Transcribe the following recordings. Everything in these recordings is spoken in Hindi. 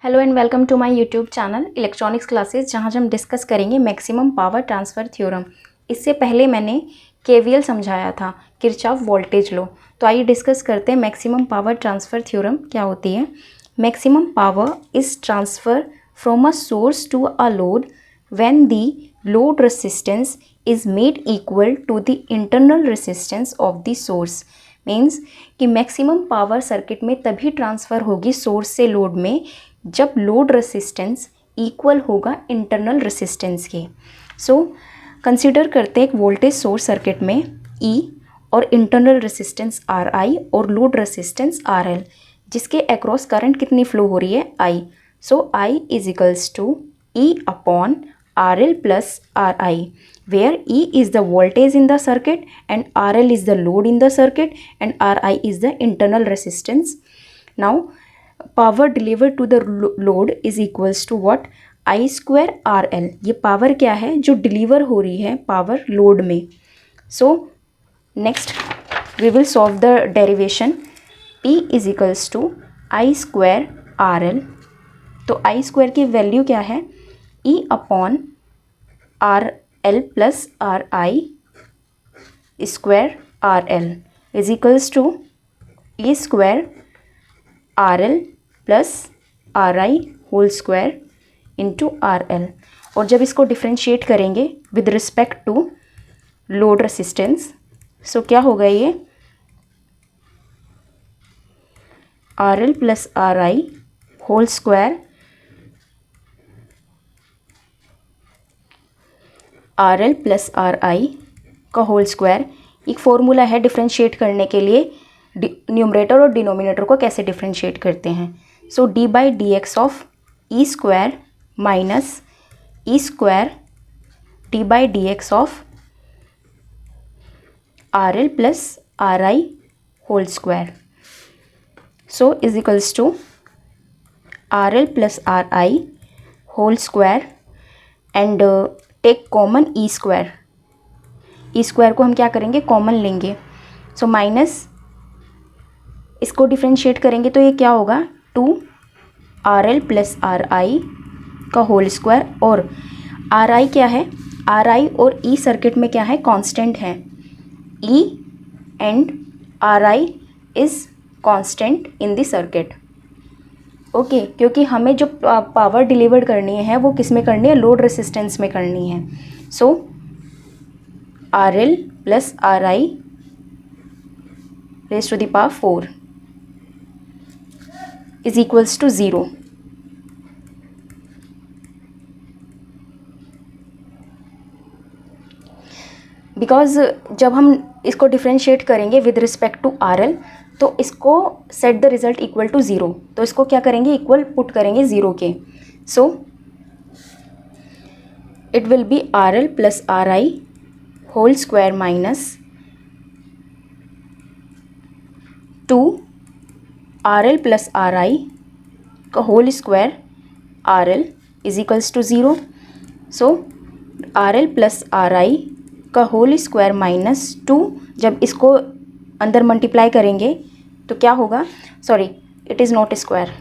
Hello and welcome to my YouTube channel electronics classes, जहां हम डिस्कस करेंगे मैक्सिमम पावर ट्रांसफ़र थ्योरम। इससे पहले मैंने केवीएल समझाया था, किरचॉफ वोल्टेज लॉ। तो आइए डिस्कस करते हैं मैक्सिमम पावर ट्रांसफ़र थ्योरम क्या होती है। Maximum power is transfer from a source to a load when the load resistance is made equal to the internal resistance of the source. Means कि मैक्सिमम पावर सर्किट में तभी ट्रांसफ़र होगी सोर्स से लोड में जब लोड रेसिस्टेंस इक्वल होगा इंटरनल रेसिस्टेंस के। सो कंसिडर करते हैं एक वोल्टेज सोर्स सर्किट में E और इंटरनल रेसिस्टेंस RI और लोड रेसिस्टेंस RL, जिसके अक्रॉस करंट कितनी फ्लो हो रही है I। So I is equals to E upon RL plus RI, where E is the voltage in the circuit and RL is the load in the circuit and RI is the internal resistance. Now power deliver to the load is equals to what, I square R L. ये पावर क्या है जो डिलीवर हो रही है पावर लोड में। So next we will solve the derivation. P is equals to I square R L. तो आई स्क्वायर की वैल्यू क्या है, E upon R L plus R I square R L is equals to E square R L plus R I whole square into R L. और जब इसको डिफ्रेंशिएट करेंगे with respect to load resistance, so क्या होगा ये R L plus R I whole square R L plus R I का होल स्क्वायर। एक फॉर्मूला है डिफ्रेंशिएट करने के लिए, न्यूमरेटर और डिनोमिनेटर को कैसे डिफ्रेंशिएट करते हैं। So D by D X of E square minus E square D by D X of R L plus R I whole square, so is equals to R L plus R I whole square and take common E square. E square को हम क्या करेंगे, कॉमन लेंगे। सो माइनस इसको डिफ्रेंशिएट करेंगे तो ये क्या होगा, two R L plus R I का होल स्क्वायर। और आर आई क्या है, आर आई और ई सर्किट में क्या है, कांस्टेंट है। E and are I is constant in the circuit. Okay, क्योंकि हमें जो पावर डिलीवर करनी है वो किस में करनी है, लोड रेसिस्टेंस में करनी है। So R L plus R I raise to the power 4 is equals to 0। Because जब हम इसको डिफ्रेंशिएट करेंगे with respect to R L तो इसको set the result equal to 0, तो इसको क्या करेंगे, इक्वल पुट करेंगे 0 के। So it will be R L plus R I whole square minus 2 R L plus R I का whole square R L is equals to 0। So R L plus R I का होल स्क्वायर माइनस 2, जब इसको अंदर मल्टीप्लाई करेंगे तो क्या होगा, sorry it is not square,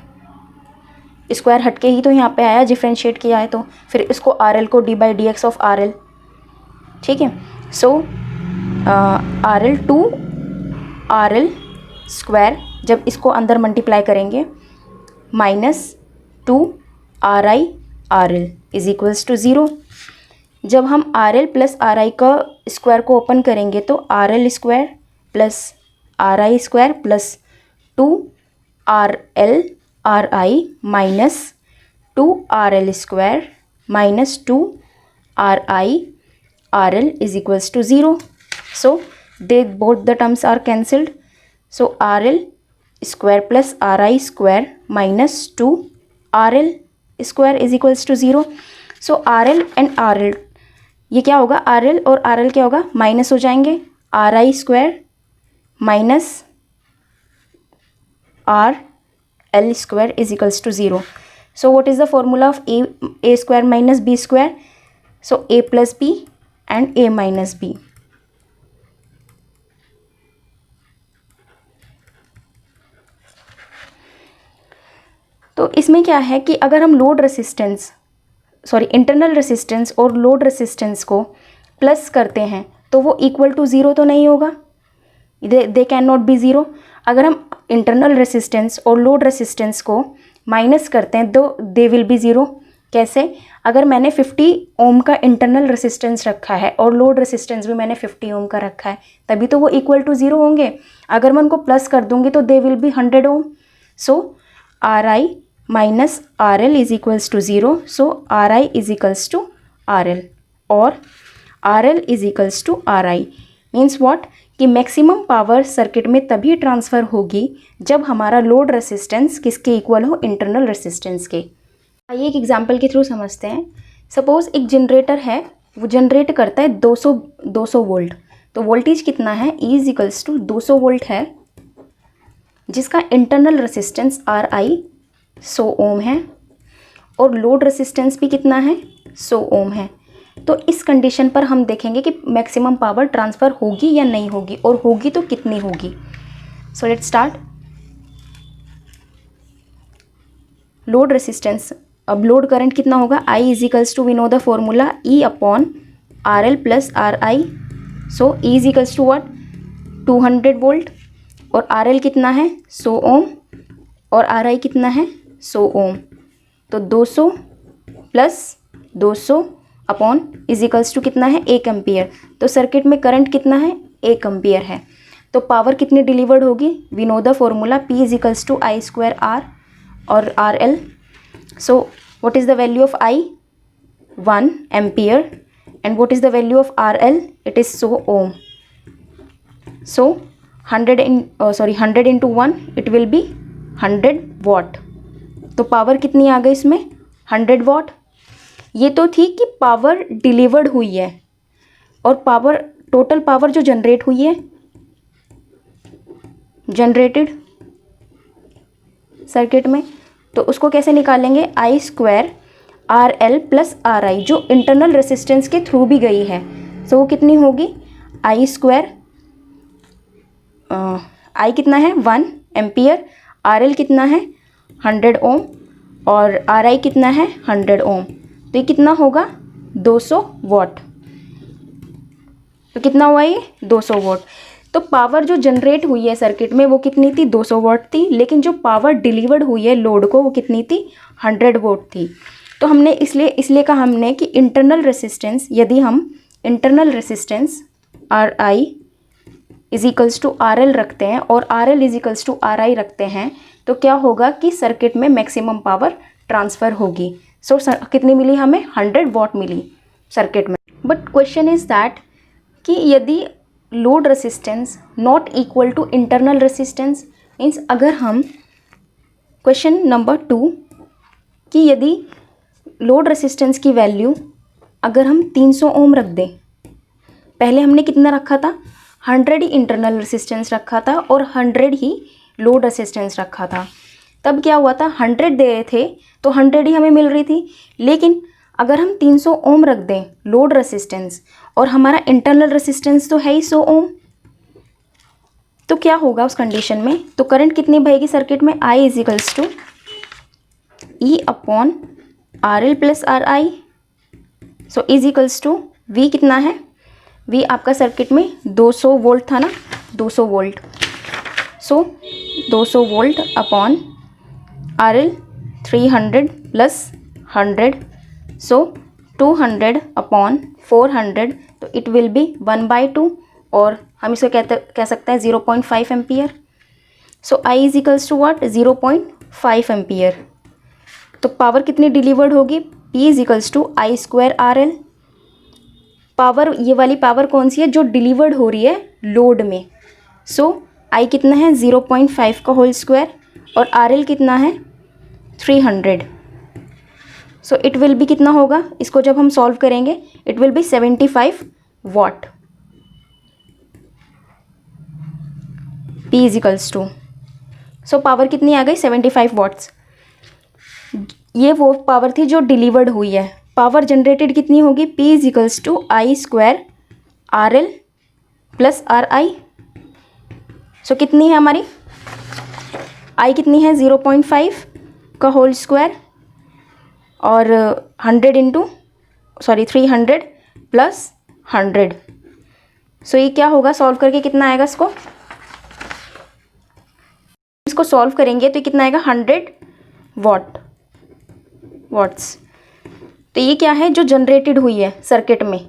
square हटके ही तो यहाँ पे आया, डिफ्रेंशिएट किया है तो फिर इसको आर एल को D by D X of R L, ठीक है। So R L two R L square, जब इसको अंदर मल्टीप्लाई करेंगे minus 2 R I R L is equals to 0। जब हम R L plus R I का स्क्वायर को ओपन करेंगे तो R L square plus R I square plus 2 R L R I minus 2 R L square minus 2 R I R L is equals to 0। So they both the terms are cancelled. So R L square plus R I square minus 2 R L square is equals to 0। So R L and R L, ये क्या होगा, आर एल और आर एल क्या होगा, माइनस हो जाएंगे। R I square minus R L square is equals to 0। So what is the formula of A square minus B square, so A plus B and A minus B. तो इसमें क्या है कि अगर हम इंटरनल रेसिस्टेंस और लोड रेसिस्टेंस को प्लस करते हैं तो वो इक्वल टू ज़ीरो तो नहीं होगा, they can not be zero. अगर हम इंटरनल रेसिस्टेंस और लोड रेसिस्टेंस को माइनस करते हैं तो दे विल बी ज़ीरो। कैसे? अगर मैंने 50 ओम का इंटरनल रेसिस्टेंस रखा है और लोड रेसिस्टेंस भी मैंने 50 ओम का रखा है, तभी तो वो इक्वल टू ज़ीरो होंगे। अगर मैं उनको प्लस कर दूंगी तो they will be 100 ohm. So R I minus R L is equals to zero. So R I is equals to R L और R L is equals to R I. Means what कि मैक्सिमम पावर सर्किट में तभी ट्रांसफ़र होगी जब हमारा लोड रेसिस्टेंस किसके इक्वल हो, इंटरनल रेसिस्टेंस के। आइए एक एग्जांपल के थ्रू समझते हैं। सपोज़ एक जनरेटर है, वो जनरेट करता है 200 वोल्ट। तो वोल्टेज कितना है, E is equals to 200 volt है, जिसका internal resistance R I 100 ohm है और लोड रेसिस्टेंस भी कितना है, 100 ओम है। तो इस कंडीशन पर हम देखेंगे कि मैक्सिमम पावर ट्रांसफ़र होगी या नहीं होगी, और होगी तो कितनी होगी। So let's start. Load resistance, अब लोड करंट कितना होगा, I is equals to, we know the formula, E upon R L plus R I. So E is equals to what, 200 volt, और आर एल कितना है, 100 ओम, और आर आई कितना है, 100 ओम। तो 200 plus 200 upon is equals to कितना है, 1 एम्पियर। तो सर्किट में करंट कितना है, 1 एम्पियर है। तो पावर कितनी डिलीवर्ड होगी, we know the formula, P is equals to I square R और R L. So what is the value of I? 1 ampere. And what is the value of RL? It is 100 ohm. So 100 into 1, it will be 100 watt. तो पावर कितनी आ गई इसमें, 100 वाट। ये तो थी कि पावर डिलीवर्ड हुई है, और पावर, टोटल पावर जो जनरेट हुई है, जनरेटेड सर्किट में, तो उसको कैसे निकालेंगे, I square R L plus R I, जो इंटरनल रेसिस्टेंस के थ्रू भी गई है। सो वो कितनी होगी, आई स्क्वायर, आई कितना है 1 एम्पियर, आर एल कितना है 100 ओम, और आर आई कितना है 100 ओम। तो ये कितना होगा, 200 वाट। तो कितना हुआ ये, 200 वाट। तो पावर जो जनरेट हुई है सर्किट में वो कितनी थी, 200 वाट थी, लेकिन जो पावर डिलीवर्ड हुई है लोड को वो कितनी थी, 100 वाट थी। तो हमने इसलिए कहा हमने कि इंटरनल रेसिस्टेंस, यदि हम internal resistance R I is equals to R L रखते हैं और R L is equals to R I रखते हैं, तो क्या होगा कि सर्किट में मैक्सिमम पावर ट्रांसफ़र होगी। सो कितनी मिली हमें, 100 वाट मिली सर्किट में। बट क्वेश्चन इज दैट कि यदि load resistance not equal to internal resistance, means अगर हम, क्वेश्चन नंबर 2, कि यदि लोड रेसिस्टेंस की वैल्यू अगर हम 300 ओम रख दें, पहले हमने कितना रखा था, 100 ही इंटरनल रेसिस्टेंस रखा था और 100 ही लोड रेसिस्टेंस रखा था। तब क्या हुआ था, 100 दे रहे थे तो 100 ही हमें मिल रही थी। लेकिन अगर हम 300 ओम रख दें लोड रेसिस्टेंस, और हमारा इंटरनल रेसिस्टेंस तो है ही 100 ओम, तो क्या होगा उस कंडीशन में, तो करंट कितनी बहेगी सर्किट में, I is equals to E upon R L plus R I. So is equals to V कितना है, V आपका सर्किट में 200 वोल्ट था ना, 200 वोल्ट। सो 200 volt upon R L 300 plus 100, सो 200 अपॉन 400, तो इट विल बी 1/2, और हम इसको कह सकते हैं 0.5 ampere. So I is equals to what, 0.5 ampere. तो पावर कितनी डिलीवर्ड होगी, P is equals to I square R L. Power, ये वाली पावर कौन सी है, जो डिलीवर्ड हो रही है लोड में। सो I कितना है, 0.5 का होल स्क्वायर, और आर एल कितना है 300। सो इट विल बी कितना होगा, इसको जब हम सॉल्व करेंगे it will be 75 watt. P is equals to, so power कितनी आ गई, 75 वाट्स। ये वो पावर थी जो डिलीवर्ड हुई है। पावर जनरेटेड कितनी होगी, P is equals to I square R L plus R I. So कितनी है हमारी, I कितनी है 0.5 का होल स्क्वायर और 300 प्लस 100। सो ये क्या होगा, सॉल्व करके कितना आएगा इसको सॉल्व करेंगे तो कितना आएगा 100 वाट्स। तो ये क्या है, जो जनरेटेड हुई है सर्किट में,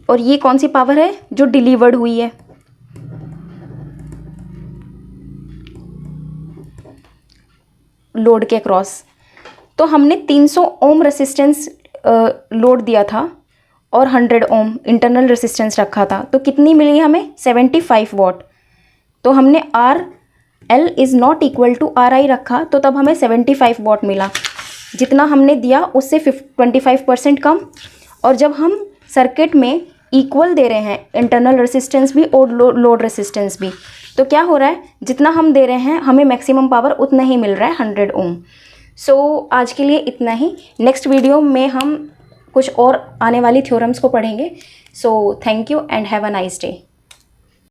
और ये कौन सी पावर है जो डिलीवर्ड हुई है। लोड के क्रॉस तो हमने 300 ओम रेसिस्टेंस लोड दिया था और 100 ओम इंटरनल रेसिस्टेंस रखा था, तो कितनी मिली हमें 75 वाट। तो हमने RL is not equal to RI रखा, तो तब हमें 75 वाट मिला। जितना हमने दिया उससे 25% कम। और जब हम सर्किट में इक्वल दे रहे हैं, इंटरनल रेसिस्टेंस भी और लोड रेसिस्टेंस भी, तो क्या हो रहा है, जितना हम दे रहे हैं हमें मैक्सिमम पावर उतना ही मिल रहा है 100 ओम। सो आज के लिए इतना ही। नेक्स्ट वीडियो में हम कुछ और आने वाली थ्योरम्स को पढ़ेंगे। So thank you and have a nice day.